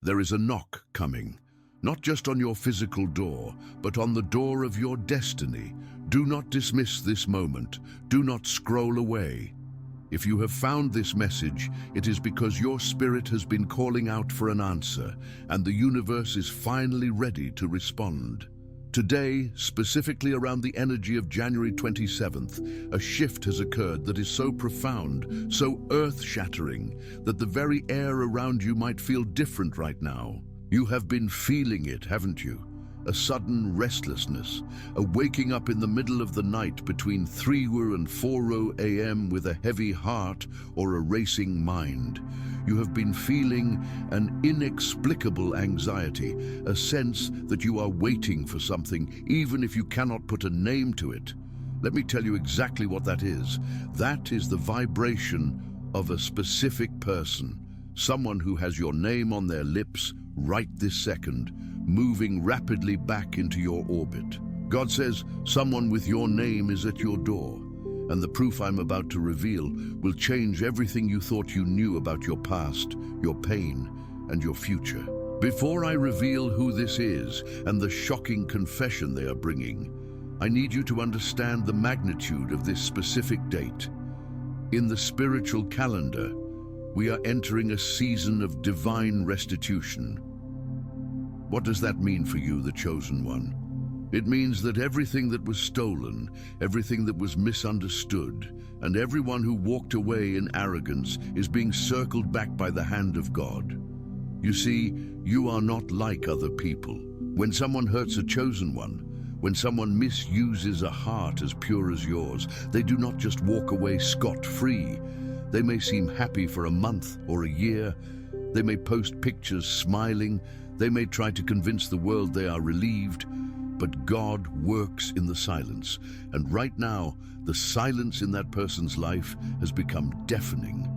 There is a knock coming, not just on your physical door, but on the door of your destiny. Do not dismiss this moment. Do not scroll away. If you have found this message, it is because your spirit has been calling out for an answer, and the universe is finally ready to respond. Today, specifically around the energy of January 27th, a shift has occurred that is so profound, so earth-shattering, that the very air around you might feel different right now. You have been feeling it, haven't you? A sudden restlessness, a waking up in the middle of the night between 3 and 4 a.m. with a heavy heart or a racing mind. You have been feeling an inexplicable anxiety, a sense that you are waiting for something, even if you cannot put a name to it. Let me tell you exactly what that is. That is the vibration of a specific person, someone who has your name on their lips right this second, moving rapidly back into your orbit. God says someone with your name is at your door, and the proof I'm about to reveal will change everything you thought you knew about your past, your pain, and your future. Before I reveal who this is and the shocking confession they are bringing, I need you to understand the magnitude of this specific date. In the spiritual calendar, we are entering a season of divine restitution. What does that mean for you, the chosen one? It means that everything that was stolen, everything that was misunderstood, and everyone who walked away in arrogance is being circled back by the hand of God. You see, you are not like other people. When someone hurts a chosen one, when someone misuses a heart as pure as yours, they do not just walk away scot-free. They may seem happy for a month or a year. They may post pictures smiling. They may try to convince the world they are relieved, but God works in the silence. And right now, the silence in that person's life has become deafening.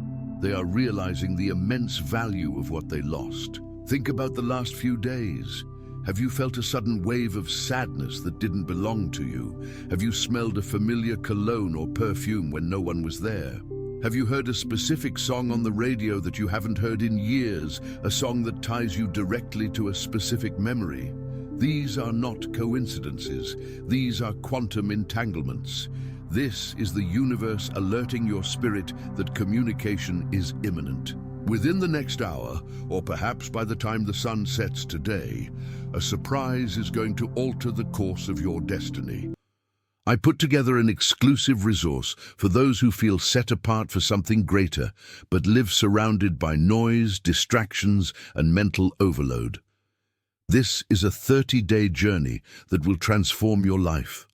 They are realizing the immense value of what they lost. Think about the last few days. Have you felt a sudden wave of sadness that didn't belong to you? Have you smelled a familiar cologne or perfume when no one was there? Have you heard a specific song on the radio that you haven't heard in years, a song that ties you directly to a specific memory? These are not coincidences. These are quantum entanglements. This is the universe alerting your spirit that communication is imminent. Within the next hour, or perhaps by the time the sun sets today, a surprise is going to alter the course of your destiny. I put together an exclusive resource for those who feel set apart for something greater, but live surrounded by noise, distractions, and mental overload. This is a 30-day journey that will transform your life.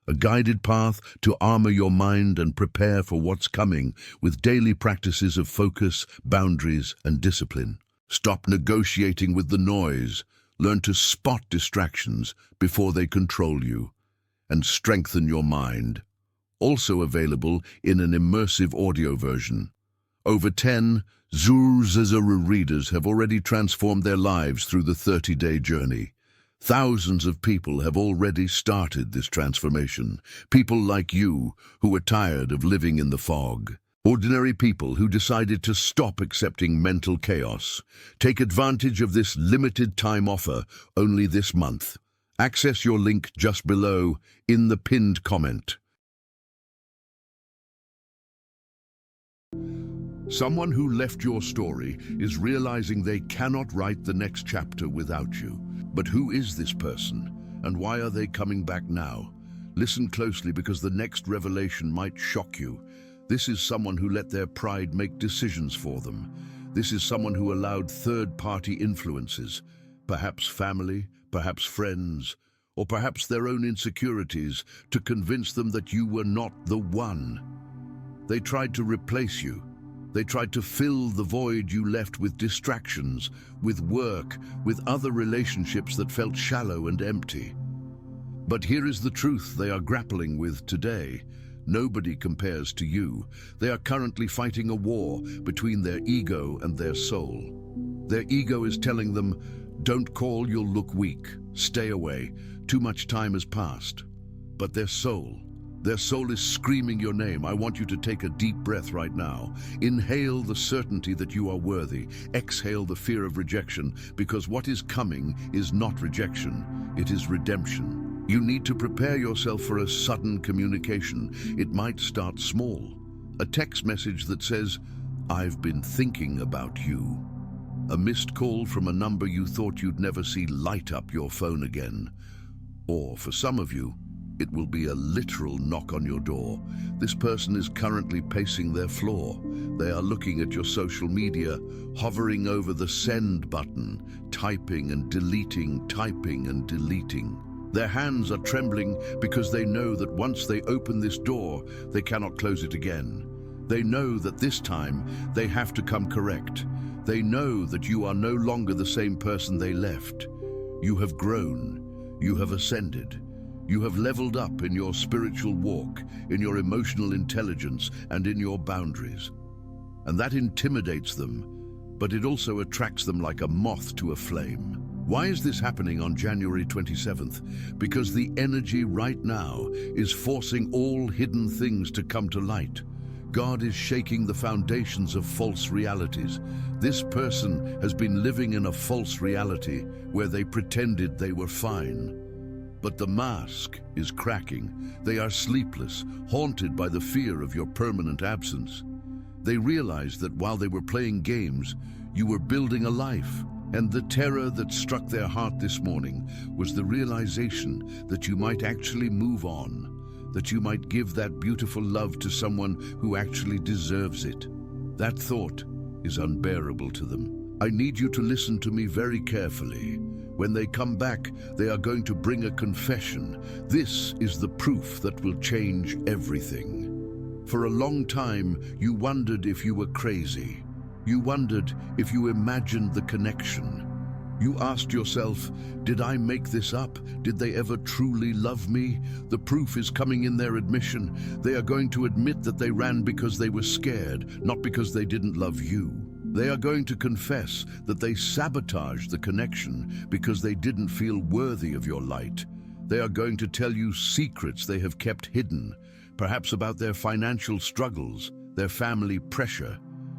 A guided path to armor your mind and prepare for what's coming with daily practices of focus, boundaries, and discipline. Stop negotiating with the noise. Learn to spot distractions before they control you, and strengthen your mind. Also available in an immersive audio version. Over 10 Zuru readers have already transformed their lives through the 30-day journey. Thousands of people have already started this transformation. People like you who are tired of living in the fog. Ordinary people who decided to stop accepting mental chaos. Take advantage of this limited time offer only this month. Access your link just below in the pinned comment. Someone who left your story is realizing they cannot write the next chapter without you. But who is this person, and why are they coming back now? Listen closely, because the next revelation might shock you. This is someone who let their pride make decisions for them. This is someone who allowed third-party influences, perhaps family, perhaps friends, or perhaps their own insecurities, to convince them that you were not the one. They tried to replace you. They tried to fill the void you left with distractions, with work, with other relationships that felt shallow and empty. But here is the truth they are grappling with today. Nobody compares to you. They are currently fighting a war between their ego and their soul. Their ego is telling them, "Don't call, you'll look weak. Stay away. Too much time has passed." But their soul Their soul is screaming your name. I want you to take a deep breath right now. Inhale the certainty that you are worthy. Exhale the fear of rejection, because what is coming is not rejection, it is redemption. You need to prepare yourself for a sudden communication. It might start small. A text message that says, "I've been thinking about you." A missed call from a number you thought you'd never see light up your phone again. Or for some of you, it will be a literal knock on your door. This person is currently pacing their floor. They are looking at your social media, hovering over the send button, typing and deleting, typing and deleting. Their hands are trembling because they know that once they open this door, they cannot close it again. They know that this time they have to come correct. They know that you are no longer the same person they left. You have grown. You have ascended. You have leveled up in your spiritual walk, in your emotional intelligence, and in your boundaries. And that intimidates them, but it also attracts them like a moth to a flame. Why is this happening on January 27th? Because the energy right now is forcing all hidden things to come to light. God is shaking the foundations of false realities. This person has been living in a false reality where they pretended they were fine. But the mask is cracking. They are sleepless, haunted by the fear of your permanent absence. They realized that while they were playing games, you were building a life. And the terror that struck their heart this morning was the realization that you might actually move on, that you might give that beautiful love to someone who actually deserves it. That thought is unbearable to them. I need you to listen to me very carefully. When they come back, they are going to bring a confession. This is the proof that will change everything. For a long time, you wondered if you were crazy. You wondered if you imagined the connection. You asked yourself, did I make this up? Did they ever truly love me? The proof is coming in their admission. They are going to admit that they ran because they were scared, not because they didn't love you. They are going to confess that they sabotaged the connection because they didn't feel worthy of your light. They are going to tell you secrets they have kept hidden, perhaps about their financial struggles, their family pressure,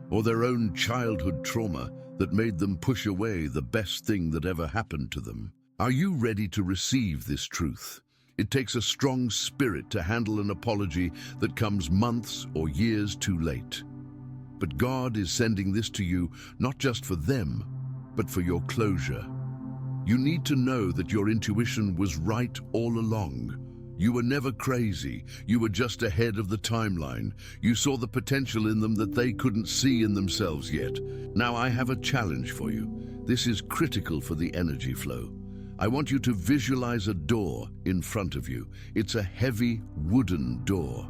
or their own childhood trauma that made them push away the best thing that ever happened to them. Are you ready to receive this truth? It takes a strong spirit to handle an apology that comes months or years too late. But God is sending this to you not just for them, but for your closure. You need to know that your intuition was right all along. You were never crazy. You were just ahead of the timeline. You saw the potential in them that they couldn't see in themselves yet. Now I have a challenge for you. This is critical for the energy flow. I want you to visualize a door in front of you. It's a heavy wooden door.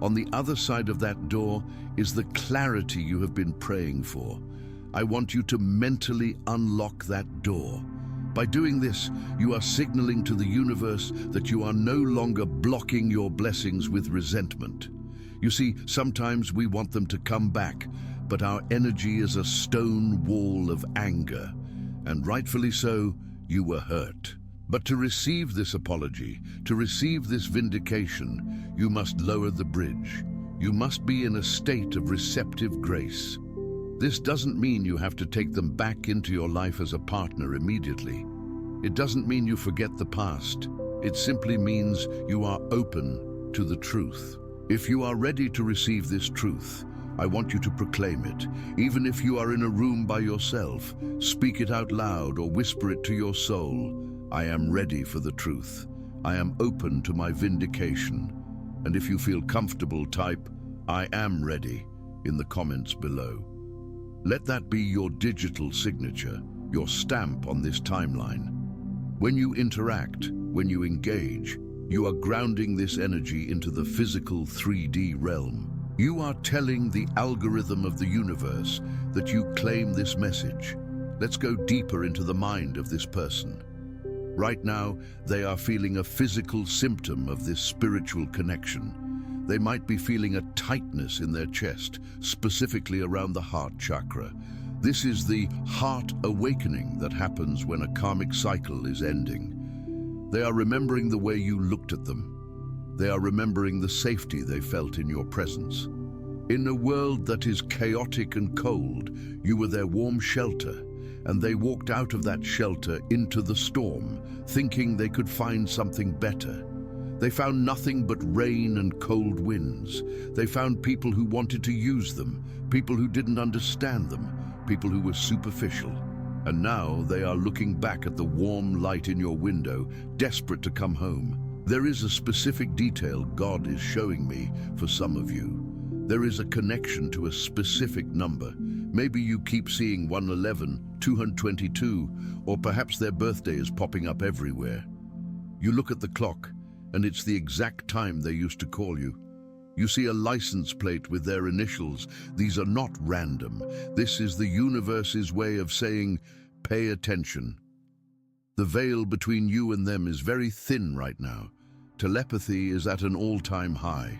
On the other side of that door is the clarity you have been praying for. I want you to mentally unlock that door. By doing this, you are signaling to the universe that you are no longer blocking your blessings with resentment. You see, sometimes we want them to come back, but our energy is a stone wall of anger. And rightfully so, you were hurt. But to receive this apology, to receive this vindication, you must lower the bridge. You must be in a state of receptive grace. This doesn't mean you have to take them back into your life as a partner immediately. It doesn't mean you forget the past. It simply means you are open to the truth. If you are ready to receive this truth, I want you to proclaim it. Even if you are in a room by yourself, speak it out loud or whisper it to your soul. I am ready for the truth. I am open to my vindication. And if you feel comfortable, type, I am ready, in the comments below. Let that be your digital signature, your stamp on this timeline. When you interact, when you engage, you are grounding this energy into the physical 3D realm. You are telling the algorithm of the universe that you claim this message. Let's go deeper into the mind of this person. Right now, they are feeling a physical symptom of this spiritual connection. They might be feeling a tightness in their chest, specifically around the heart chakra. This is the heart awakening that happens when a karmic cycle is ending. They are remembering the way you looked at them, They are remembering the safety they felt in your presence. In a world that is chaotic and cold, you were their warm shelter, and they walked out of that shelter into the storm, thinking they could find something better. They found nothing but rain and cold winds. They found people who wanted to use them, people who didn't understand them, people who were superficial. And now they are looking back at the warm light in your window, desperate to come home. There is a specific detail God is showing me for some of you. There is a connection to a specific number. Maybe you keep seeing 111, 222, or perhaps their birthday is popping up everywhere. You look at the clock, and it's the exact time they used to call you. You see a license plate with their initials. These are not random. This is the universe's way of saying, pay attention. The veil between you and them is very thin right now. Telepathy is at an all-time high.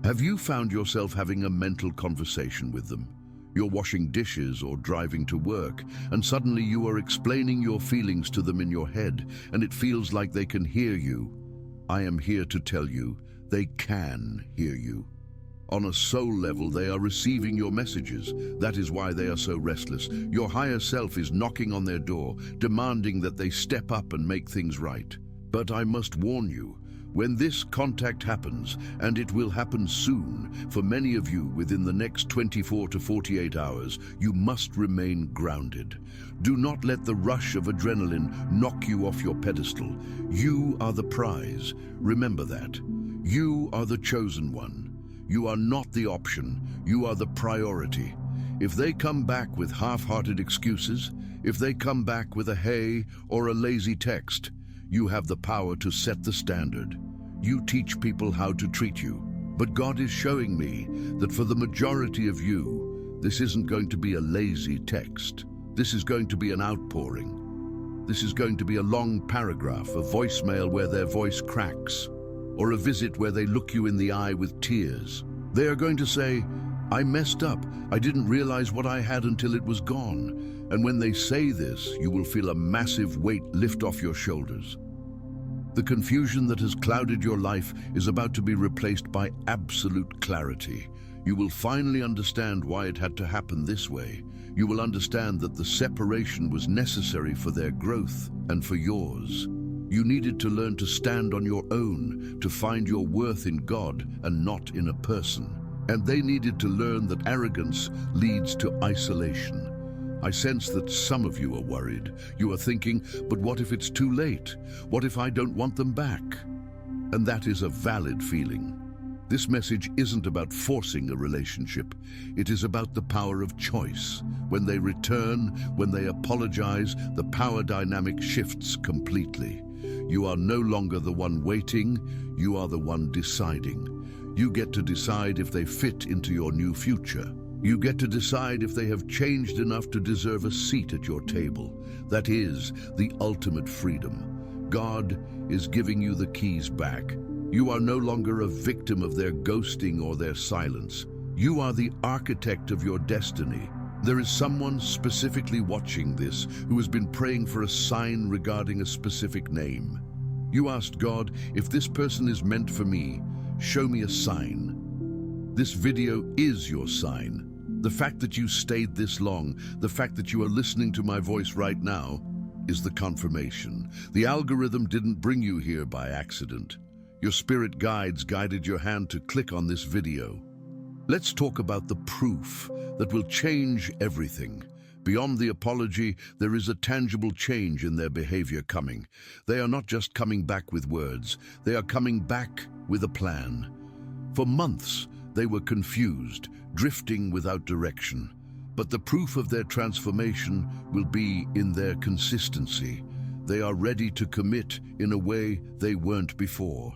Have you found yourself having a mental conversation with them? You're washing dishes or driving to work, and suddenly you are explaining your feelings to them in your head, and it feels like they can hear you. I am here to tell you, they can hear you. On a soul level, they are receiving your messages. That is why they are so restless. Your higher self is knocking on their door, demanding that they step up and make things right. But I must warn you, when this contact happens, and it will happen soon, for many of you within the next 24 to 48 hours, you must remain grounded. Do not let the rush of adrenaline knock you off your pedestal. You are the prize. Remember that. You are the chosen one. You are not the option. You are the priority. If they come back with half-hearted excuses, if they come back with a hey or a lazy text, you have the power to set the standard. You teach people how to treat you. But God is showing me that for the majority of you, this isn't going to be a lazy text. This is going to be an outpouring. This is going to be a long paragraph, a voicemail where their voice cracks, or a visit where they look you in the eye with tears. They are going to say, I messed up. I didn't realize what I had until it was gone. And when they say this, you will feel a massive weight lift off your shoulders. The confusion that has clouded your life is about to be replaced by absolute clarity. You will finally understand why it had to happen this way. You will understand that the separation was necessary for their growth and for yours. You needed to learn to stand on your own, to find your worth in God and not in a person. And they needed to learn that arrogance leads to isolation. I sense that some of you are worried. You are thinking, but what if it's too late? What if I don't want them back? And that is a valid feeling. This message isn't about forcing a relationship. It is about the power of choice. When they return, when they apologize, the power dynamic shifts completely. You are no longer the one waiting, you are the one deciding. You get to decide if they fit into your new future. You get to decide if they have changed enough to deserve a seat at your table. That is the ultimate freedom. God is giving you the keys back. You are no longer a victim of their ghosting or their silence. You are the architect of your destiny. There is someone specifically watching this who has been praying for a sign regarding a specific name. You asked God, if this person is meant for me, show me a sign. This video is your sign. The fact that you stayed this long, the fact that you are listening to my voice right now, is the confirmation. The algorithm didn't bring you here by accident. Your spirit guides guided your hand to click on this video. Let's talk about the proof that will change everything. Beyond the apology, there is a tangible change in their behavior coming. They are not just coming back with words, they are coming back with a plan. For months, they were confused, drifting without direction. But the proof of their transformation will be in their consistency. They are ready to commit in a way they weren't before.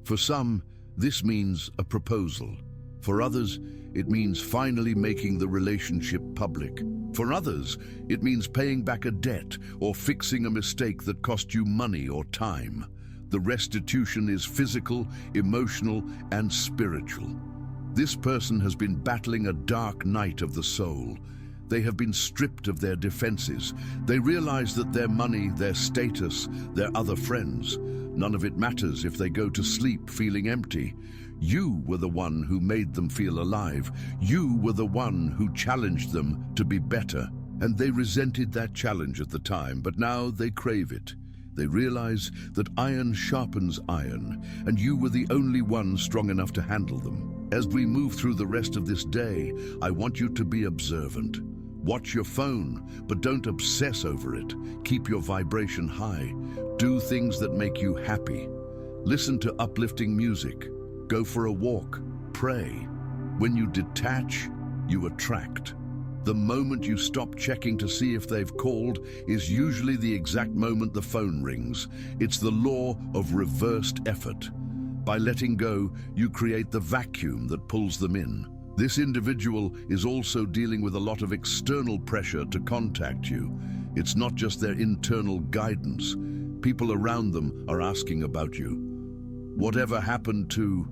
For some, this means a proposal. For others, it means finally making the relationship public. For others, it means paying back a debt or fixing a mistake that cost you money or time. The restitution is physical, emotional, and spiritual. This person has been battling a dark night of the soul. They have been stripped of their defenses. They realize that their money, their status, their other friends, None of it matters if they go to sleep feeling empty. You were the one who made them feel alive. You were the one who challenged them to be better. And they resented that challenge at the time, but now they crave it. They realize that iron sharpens iron, and you were the only one strong enough to handle them. As we move through the rest of this day, I want you to be observant. Watch your phone, but don't obsess over it. Keep your vibration high. Do things that make you happy. Listen to uplifting music. Go for a walk. Pray. When you detach, you attract. The moment you stop checking to see if they've called is usually the exact moment the phone rings. It's the law of reversed effort. By letting go, you create the vacuum that pulls them in. This individual is also dealing with a lot of external pressure to contact you. It's not just their internal guidance. People around them are asking about you. Whatever happened to...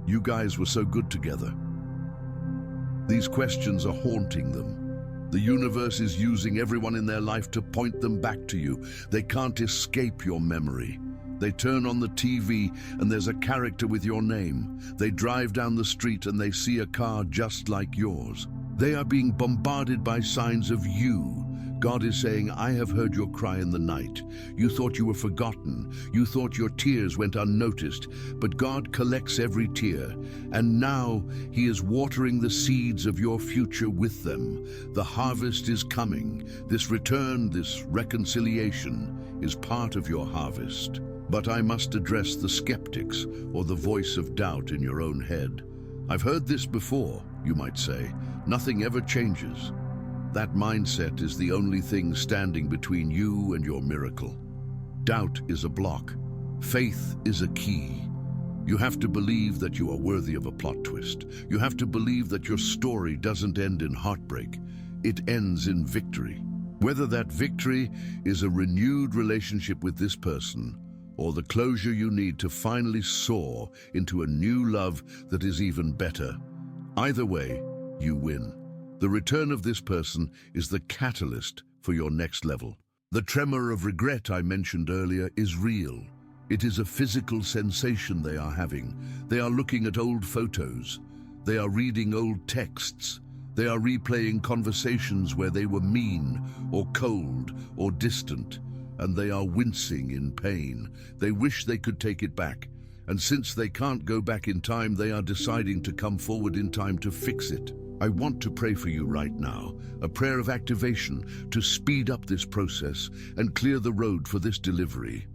You guys were so good together. These questions are haunting them. The universe is using everyone in their life to point them back to you. They can't escape your memory. They turn on the TV and there's a character with your name. They drive down the street and they see a car just like yours. They are being bombarded by signs of you. God is saying, I have heard your cry in the night. You thought you were forgotten. You thought your tears went unnoticed. But God collects every tear. And now He is watering the seeds of your future with them. The harvest is coming. This return, this reconciliation is part of your harvest. But I must address the skeptics or the voice of doubt in your own head. I've heard this before, you might say. Nothing ever changes. That mindset is the only thing standing between you and your miracle. Doubt is a block. Faith is a key. You have to believe that you are worthy of a plot twist. You have to believe that your story doesn't end in heartbreak. It ends in victory. Whether that victory is a renewed relationship with this person or the closure you need to finally soar into a new love that is even better. Either way, you win. The return of this person is the catalyst for your next level. The tremor of regret I mentioned earlier is real. It is a physical sensation they are having. They are looking at old photos. They are reading old texts. They are replaying conversations where they were mean or cold or distant, and they are wincing in pain. They wish they could take it back. And since they can't go back in time, they are deciding to come forward in time to fix it. I want to pray for you right now, a prayer of activation to speed up this process and clear the road for this delivery.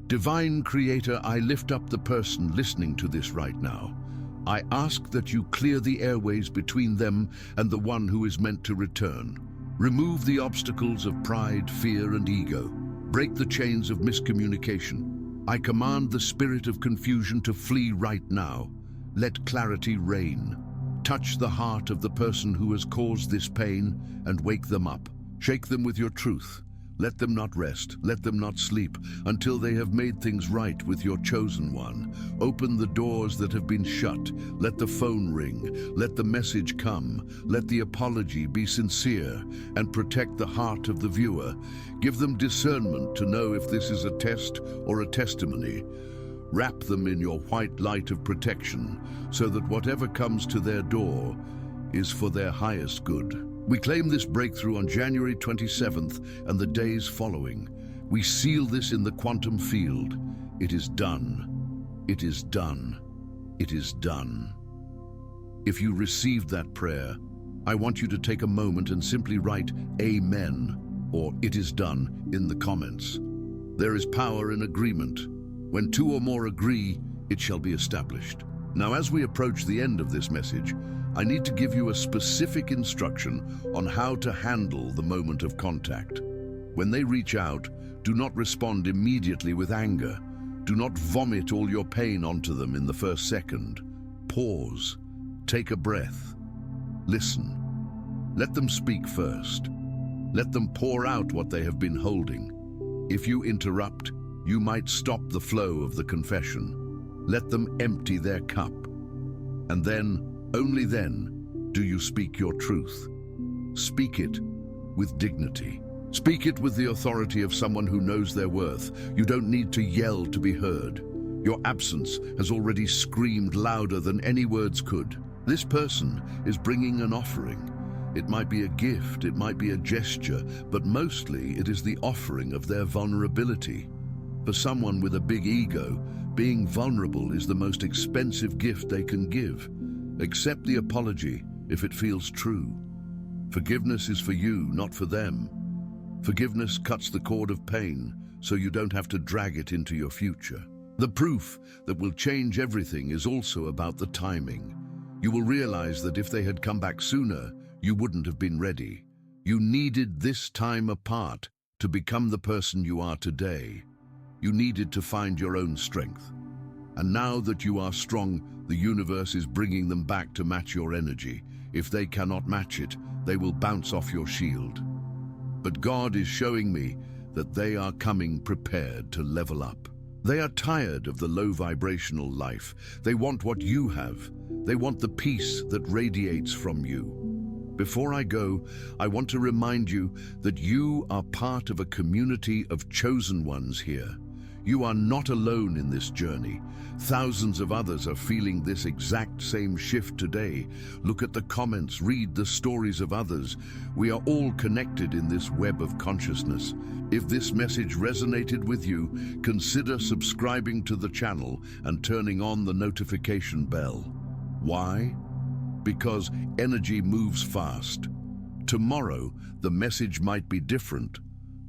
Divine Creator, I lift up the person listening to this right now. I ask that you clear the airways between them and the one who is meant to return. Remove the obstacles of pride, fear, and ego. Break the chains of miscommunication. I command the spirit of confusion to flee right now. Let clarity reign. Touch the heart of the person who has caused this pain and wake them up. Shake them with your truth. Let them not rest, let them not sleep until they have made things right with your chosen one. Open the doors that have been shut. Let the phone ring. Let the message come. Let the apology be sincere and protect the heart of the viewer. Give them discernment to know if this is a test or a testimony. Wrap them in your white light of protection so that whatever comes to their door is for their highest good. We claim this breakthrough on January 27th and the days following. We seal this in the quantum field. It is done. It is done. It is done. If you received that prayer, I want you to take a moment and simply write Amen or It is done in the comments. There is power in agreement. When two or more agree, it shall be established. Now, as we approach the end of this message, I need to give you a specific instruction on how to handle the moment of contact. When they reach out, do not respond immediately with anger. Do not vomit all your pain onto them in the first second. Pause. Take a breath. Listen. Let them speak first. Let them pour out what they have been holding. If you interrupt, you might stop the flow of the confession. Let them empty their cup. And then, only then, do you speak your truth. Speak it with dignity. Speak it with the authority of someone who knows their worth. You don't need to yell to be heard. Your absence has already screamed louder than any words could. This person is bringing an offering. It might be a gift, it might be a gesture, but mostly it is the offering of their vulnerability. For someone with a big ego, being vulnerable is the most expensive gift they can give. Accept the apology if it feels true. Forgiveness is for you, not for them. Forgiveness cuts the cord of pain, so you don't have to drag it into your future. The proof that will change everything is also about the timing. You will realize that if they had come back sooner, you wouldn't have been ready. You needed this time apart to become the person you are today. You needed to find your own strength. And now that you are strong, the universe is bringing them back to match your energy. If they cannot match it, they will bounce off your shield. But God is showing me that they are coming prepared to level up. They are tired of the low vibrational life. They want what you have. They want the peace that radiates from you. Before I go, I want to remind you that you are part of a community of chosen ones here. You are not alone in this journey. Thousands of others are feeling this exact same shift today. Look at the comments, read the stories of others. We are all connected in this web of consciousness. If this message resonated with you, consider subscribing to the channel and turning on the notification bell. Why? Because energy moves fast. Tomorrow, the message might be different.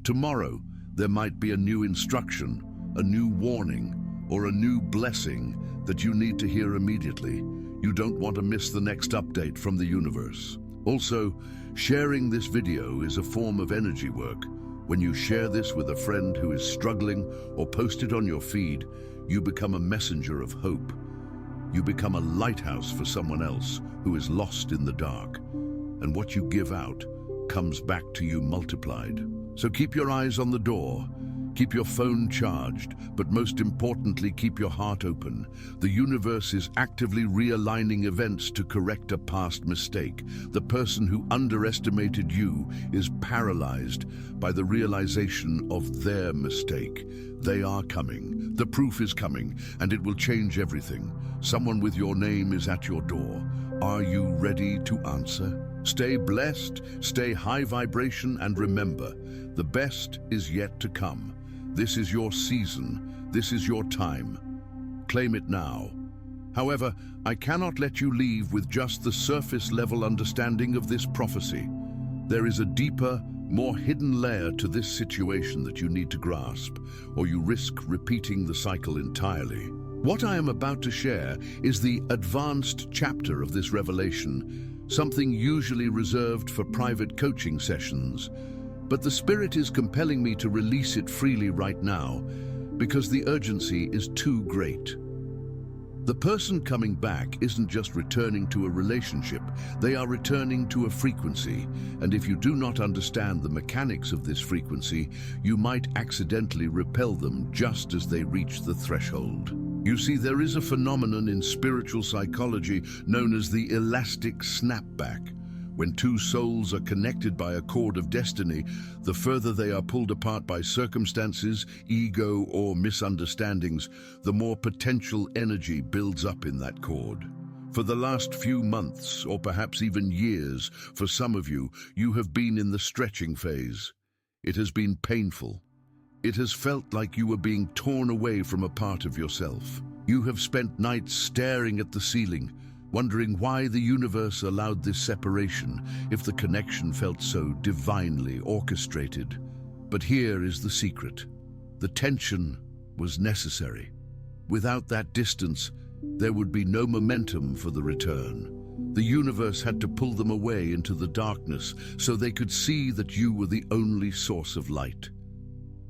Tomorrow, there might be a new instruction, a new warning, or a new blessing that you need to hear immediately. You don't want to miss the next update from the universe. Also, sharing this video is a form of energy work. When you share this with a friend who is struggling or post it on your feed, you become a messenger of hope. You become a lighthouse for someone else who is lost in the dark. And what you give out comes back to you multiplied. So keep your eyes on the door. Keep your phone charged, but most importantly, keep your heart open. The universe is actively realigning events to correct a past mistake. The person who underestimated you is paralyzed by the realization of their mistake. They are coming. The proof is coming, and it will change everything. Someone with your name is at your door. Are you ready to answer? Stay blessed, stay high vibration, and remember, the best is yet to come. This is your season. This is your time. Claim it now. However, I cannot let you leave with just the surface-level understanding of this prophecy. There is a deeper, more hidden layer to this situation that you need to grasp, or you risk repeating the cycle entirely. What I am about to share is the advanced chapter of this revelation, something usually reserved for private coaching sessions. But the Spirit is compelling me to release it freely right now because the urgency is too great. The person coming back isn't just returning to a relationship, they are returning to a frequency. And if you do not understand the mechanics of this frequency, you might accidentally repel them just as they reach the threshold. You see, there is a phenomenon in spiritual psychology known as the elastic snapback. When two souls are connected by a cord of destiny, the further they are pulled apart by circumstances, ego, or misunderstandings, the more potential energy builds up in that cord. For the last few months, or perhaps even years, for some of you, you have been in the stretching phase. It has been painful. It has felt like you were being torn away from a part of yourself. You have spent nights staring at the ceiling, wondering why the universe allowed this separation if the connection felt so divinely orchestrated. But here is the secret. The tension was necessary. Without that distance, there would be no momentum for the return. The universe had to pull them away into the darkness so they could see that you were the only source of light.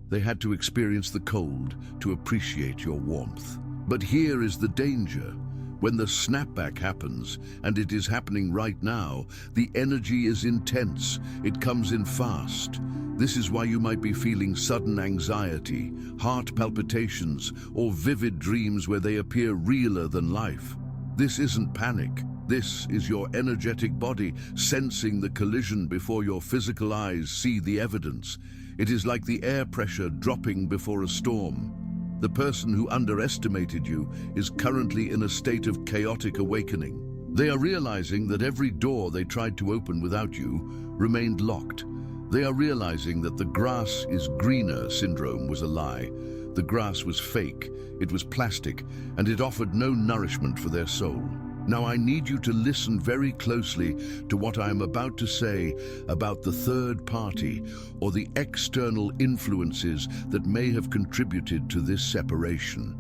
They had to experience the cold to appreciate your warmth. But here is the danger. When the snapback happens, and it is happening right now, the energy is intense. It comes in fast. This is why you might be feeling sudden anxiety, heart palpitations, or vivid dreams where they appear realer than life. This isn't panic. This is your energetic body sensing the collision before your physical eyes see the evidence. It is like the air pressure dropping before a storm. The person who underestimated you is currently in a state of chaotic awakening. They are realizing that every door they tried to open without you remained locked. They are realizing that the grass is greener syndrome was a lie. The grass was fake, it was plastic, and it offered no nourishment for their soul. Now I need you to listen very closely to what I am about to say about the third party or the external influences that may have contributed to this separation.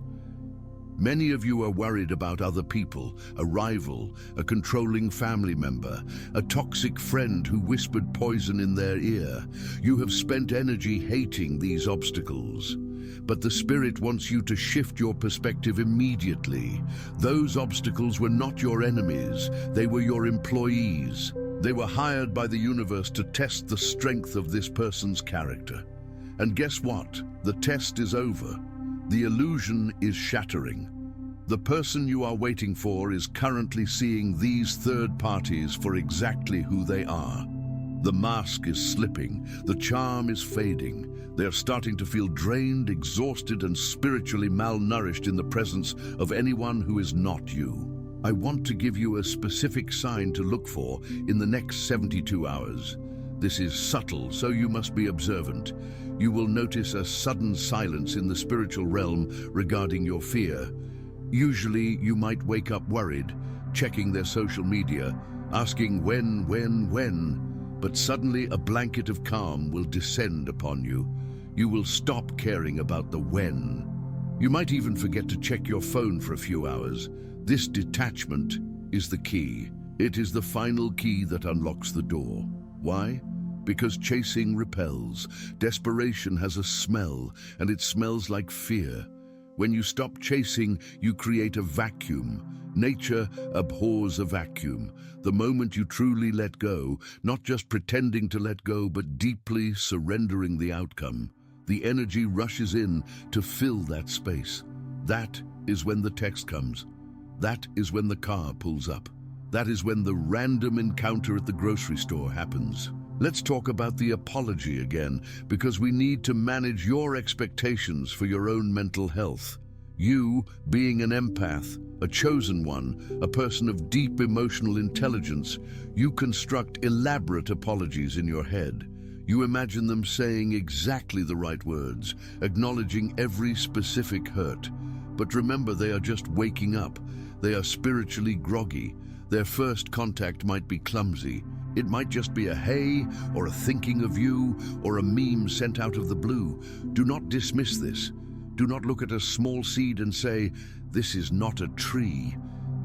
Many of you are worried about other people, a rival, a controlling family member, a toxic friend who whispered poison in their ear. You have spent energy hating these obstacles. But the Spirit wants you to shift your perspective immediately. Those obstacles were not your enemies, they were your employees. They were hired by the universe to test the strength of this person's character. And guess what? The test is over. The illusion is shattering. The person you are waiting for is currently seeing these third parties for exactly who they are. The mask is slipping, the charm is fading. They are starting to feel drained, exhausted, and spiritually malnourished in the presence of anyone who is not you. I want to give you a specific sign to look for in the next 72 hours. This is subtle, so you must be observant. You will notice a sudden silence in the spiritual realm regarding your fear. Usually, you might wake up worried, checking their social media, asking when, but suddenly a blanket of calm will descend upon you. You will stop caring about the when. You might even forget to check your phone for a few hours. This detachment is the key. It is the final key that unlocks the door. Why? Because chasing repels. Desperation has a smell, and it smells like fear. When you stop chasing, you create a vacuum. Nature abhors a vacuum. The moment you truly let go, not just pretending to let go, but deeply surrendering the outcome, the energy rushes in to fill that space. That is when the text comes. That is when the car pulls up. That is when the random encounter at the grocery store happens. Let's talk about the apology again, because we need to manage your expectations for your own mental health. You, being an empath, a chosen one, a person of deep emotional intelligence, you construct elaborate apologies in your head. You imagine them saying exactly the right words, acknowledging every specific hurt. But remember, they are just waking up. They are spiritually groggy. Their first contact might be clumsy. It might just be a hey, or a thinking of you, or a meme sent out of the blue. Do not dismiss this. Do not look at a small seed and say, this is not a tree.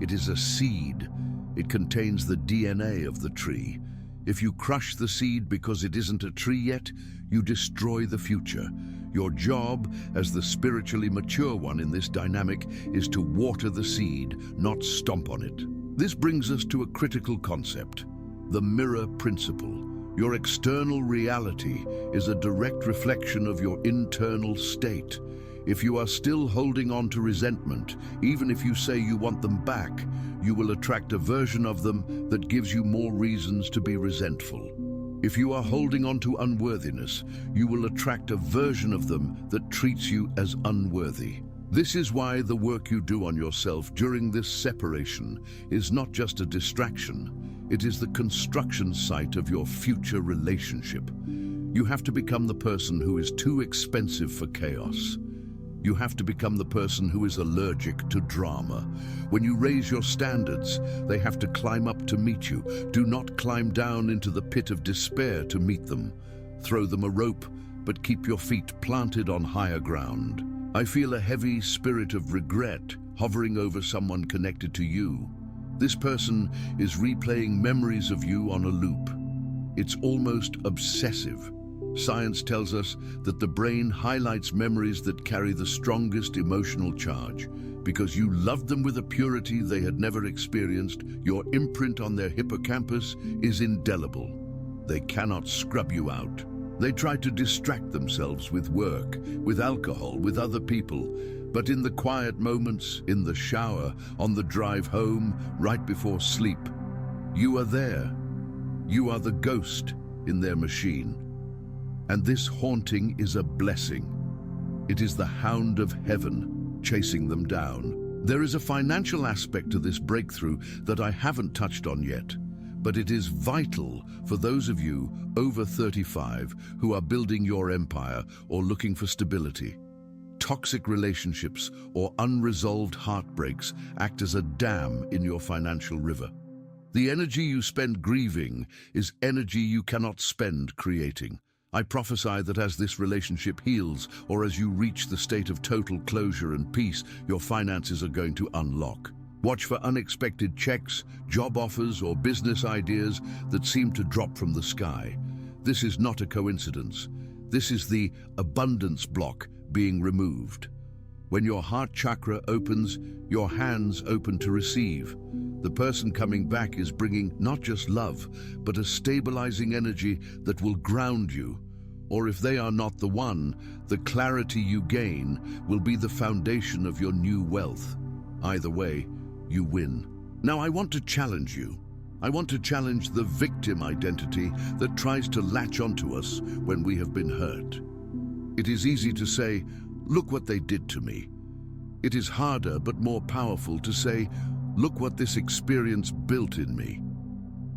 It is a seed. It contains the DNA of the tree. If you crush the seed because it isn't a tree yet, you destroy the future. Your job, as the spiritually mature one in this dynamic, is to water the seed, not stomp on it. This brings us to a critical concept. The mirror principle. Your external reality is a direct reflection of your internal state. If you are still holding on to resentment, even if you say you want them back, you will attract a version of them that gives you more reasons to be resentful. If you are holding on to unworthiness, you will attract a version of them that treats you as unworthy. This is why the work you do on yourself during this separation is not just a distraction. It is the construction site of your future relationship. You have to become the person who is too expensive for chaos. You have to become the person who is allergic to drama. When you raise your standards, they have to climb up to meet you. Do not climb down into the pit of despair to meet them. Throw them a rope, but keep your feet planted on higher ground. I feel a heavy spirit of regret hovering over someone connected to you. This person is replaying memories of you on a loop. It's almost obsessive. Science tells us that the brain highlights memories that carry the strongest emotional charge. Because you loved them with a purity they had never experienced, your imprint on their hippocampus is indelible. They cannot scrub you out. They try to distract themselves with work, with alcohol, with other people, but in the quiet moments, in the shower, on the drive home, right before sleep, you are there. You are the ghost in their machine. And this haunting is a blessing. It is the hound of heaven chasing them down. There is a financial aspect to this breakthrough that I haven't touched on yet, but it is vital for those of you over 35 who are building your empire or looking for stability. Toxic relationships or unresolved heartbreaks act as a dam in your financial river. The energy you spend grieving is energy you cannot spend creating. I prophesy that as this relationship heals, or as you reach the state of total closure and peace, your finances are going to unlock. Watch for unexpected checks, job offers, or business ideas that seem to drop from the sky. This is not a coincidence. This is the abundance block being removed. When your heart chakra opens, your hands open to receive. The person coming back is bringing not just love, but a stabilizing energy that will ground you. Or if they are not the one, the clarity you gain will be the foundation of your new wealth. Either way, you win. Now I want to challenge you. I want to challenge the victim identity that tries to latch onto us when we have been hurt. It is easy to say, "Look what they did to me." It is harder but more powerful to say, "Look what this experience built in me."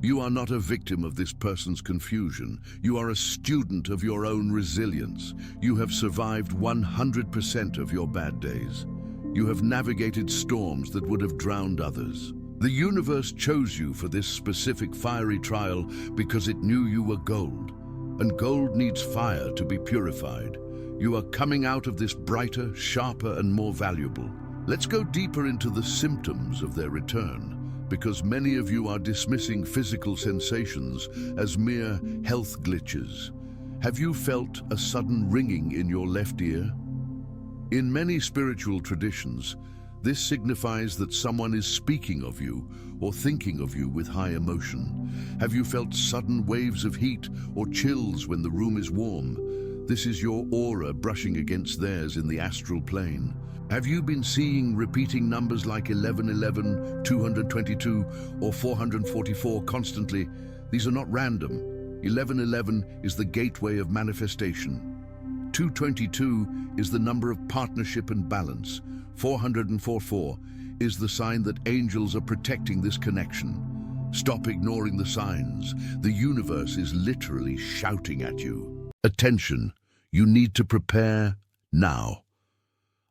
You are not a victim of this person's confusion. You are a student of your own resilience. You have survived 100% of your bad days. You have navigated storms that would have drowned others. The universe chose you for this specific fiery trial because it knew you were gold. And gold needs fire to be purified. You are coming out of this brighter, sharper, and more valuable. Let's go deeper into the symptoms of their return, because many of you are dismissing physical sensations as mere health glitches. Have you felt a sudden ringing in your left ear? In many spiritual traditions, this signifies that someone is speaking of you or thinking of you with high emotion. Have you felt sudden waves of heat or chills when the room is warm? This is your aura brushing against theirs in the astral plane. Have you been seeing repeating numbers like 1111, 222, or 444 constantly? These are not random. 1111 is the gateway of manifestation. 222 is the number of partnership and balance. 444 is the sign that angels are protecting this connection. Stop ignoring the signs. The universe is literally shouting at you. Attention, you need to prepare now.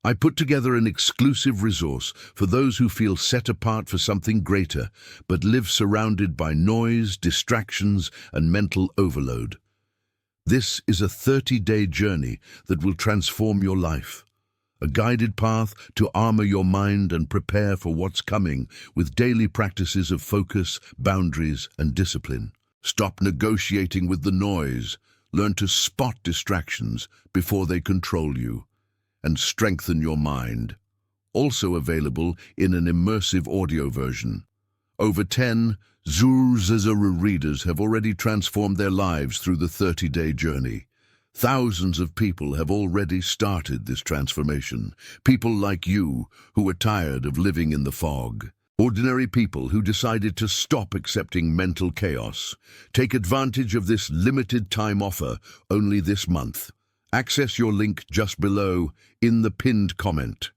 I put together an exclusive resource for those who feel set apart for something greater, but live surrounded by noise, distractions, and mental overload. This is a 30-day journey that will transform your life. A guided path to armor your mind and prepare for what's coming with daily practices of focus, boundaries, and discipline. Stop negotiating with the noise. Learn to spot distractions before they control you. And strengthen your mind. Also available in an immersive audio version. Over 10 Zuru readers have already transformed their lives through the 30-day journey. Thousands of people have already started this transformation. People like you who are tired of living in the fog. Ordinary people who decided to stop accepting mental chaos. Take advantage of this limited time offer only this month. Access your link just below in the pinned comment.